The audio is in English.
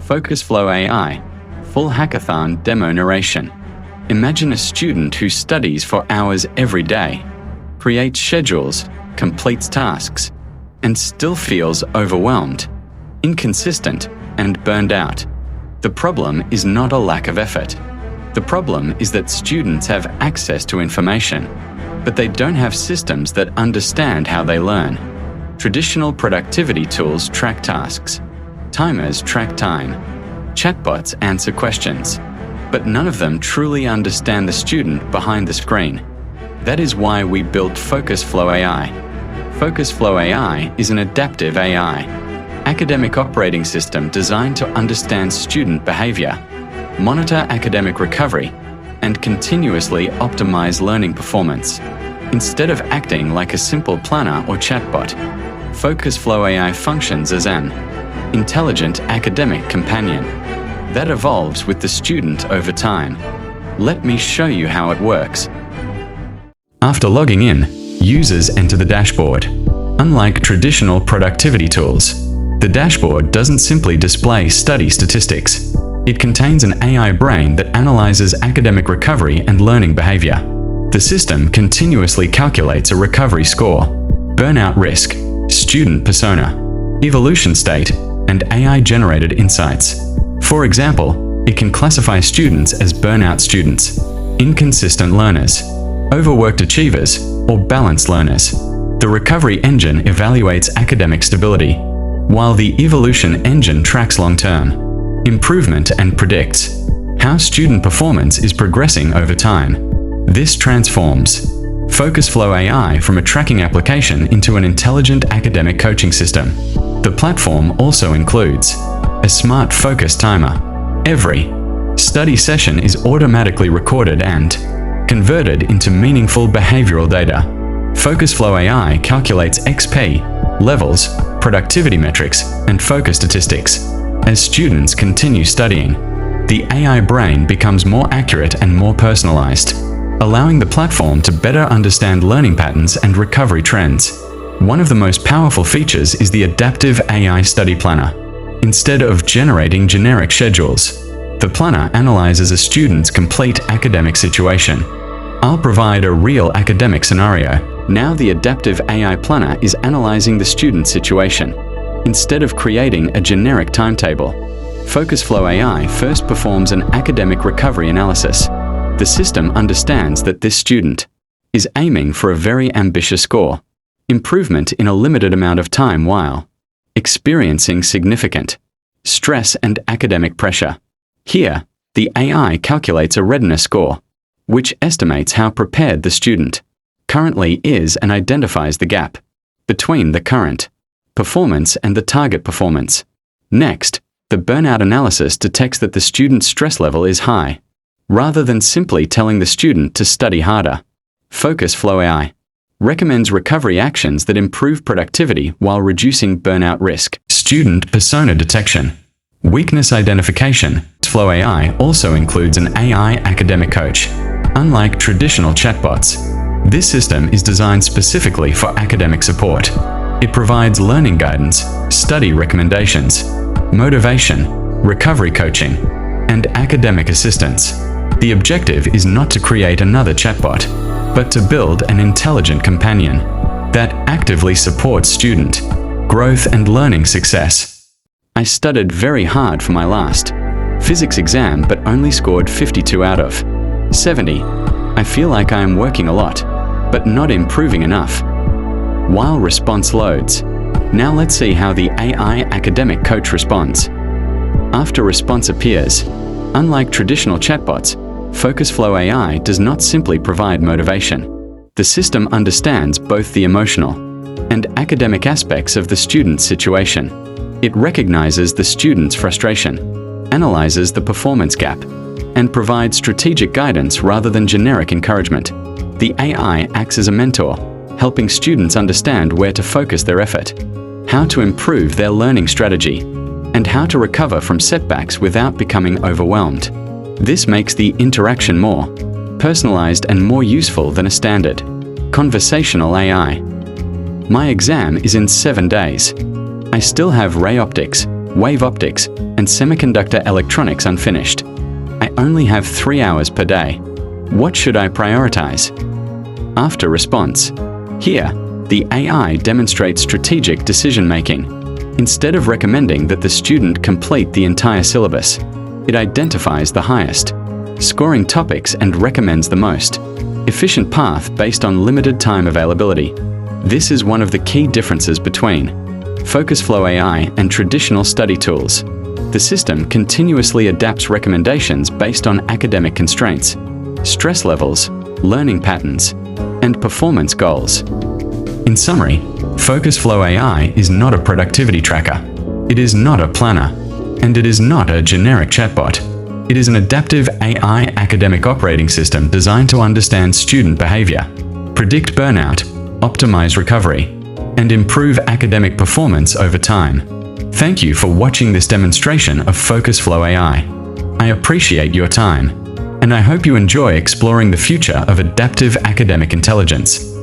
FocusFlowAI, full hackathon demo narration. Imagine a student who studies for hours every day, creates schedules, completes tasks, and still feels overwhelmed, inconsistent, and burned out. The problem is not a lack of effort. The problem is that students have access to information, but they don't have systems that understand how they learn. Traditional productivity tools track tasks. Timers track time. Chatbots answer questions. But none of them truly understand the student behind the screen. That is why we built FocusFlowAI. FocusFlowAI is an adaptive AI, academic operating system designed to understand student behavior, monitor academic recovery, and continuously optimize learning performance. Instead of acting like a simple planner or chatbot, FocusFlowAI functions as an intelligent academic companion that evolves with the student over time. Let me show you how it works. After logging in, users enter the dashboard. Unlike traditional productivity tools, the dashboard doesn't simply display study statistics. It contains an AI brain that analyzes academic recovery and learning behavior. The system continuously calculates a recovery score, burnout risk, student persona, evolution state, and AI-generated insights. For example, it can classify students as burnout students, inconsistent learners, overworked achievers, or balanced learners. The recovery engine evaluates academic stability, while the evolution engine tracks long-term improvement and predicts how student performance is progressing over time. This transforms FocusFlowAI from a tracking application into an intelligent academic coaching system. The platform also includes a smart focus timer. Every study session is automatically recorded and converted into meaningful behavioral data. FocusFlowAI calculates XP, levels, productivity metrics, and focus statistics. As students continue studying, the AI brain becomes more accurate and more personalized, allowing the platform to better understand learning patterns and recovery trends. One of the most powerful features is the adaptive AI study planner. Instead of generating generic schedules, the planner analyzes a student's complete academic situation. I'll provide a real academic scenario. Now the adaptive AI planner is analyzing the student's situation. Instead of creating a generic timetable, FocusFlowAI first performs an academic recovery analysis. The system understands that this student is aiming for a very ambitious score, improvement in a limited amount of time while experiencing significant stress and academic pressure. Here, the AI calculates a readiness score, which estimates how prepared the student currently is and identifies the gap between the current performance and the target performance. Next, the burnout analysis detects that the student's stress level is high. Rather than simply telling the student to study harder, FocusFlowAI recommends recovery actions that improve productivity while reducing burnout risk. Student persona detection. Weakness identification. FocusFlowAI also includes an AI academic coach. Unlike traditional chatbots, this system is designed specifically for academic support. It provides learning guidance, study recommendations, motivation, recovery coaching, and academic assistance. The objective is not to create another chatbot, but to build an intelligent companion that actively supports student growth and learning success. I studied very hard for my last physics exam but only scored 52 out of 70. I feel like I am working a lot, but not improving enough. While response loads. Now let's see how the AI academic coach responds. After response appears, unlike traditional chatbots, FocusFlowAI does not simply provide motivation. The system understands both the emotional and academic aspects of the student's situation. It recognizes the student's frustration, analyzes the performance gap, and provides strategic guidance rather than generic encouragement. The AI acts as a mentor, helping students understand where to focus their effort, how to improve their learning strategy, and how to recover from setbacks without becoming overwhelmed. This makes the interaction more personalized and more useful than a standard conversational AI. My exam is in 7 days. I still have ray optics, wave optics, and semiconductor electronics unfinished. I only have 3 hours per day. What should I prioritize? After response. Here, the AI demonstrates strategic decision-making. Instead of recommending that the student complete the entire syllabus, it identifies the highest scoring topics and recommends the most efficient path based on limited time availability. This is one of the key differences between FocusFlowAI and traditional study tools. The system continuously adapts recommendations based on academic constraints, stress levels, learning patterns, and performance goals. In summary, FocusFlowAI is not a productivity tracker. It is not a planner, and it is not a generic chatbot. It is an adaptive AI academic operating system designed to understand student behavior, predict burnout, optimize recovery, and improve academic performance over time. Thank you for watching this demonstration of FocusFlowAI. I appreciate your time, and I hope you enjoy exploring the future of adaptive academic intelligence.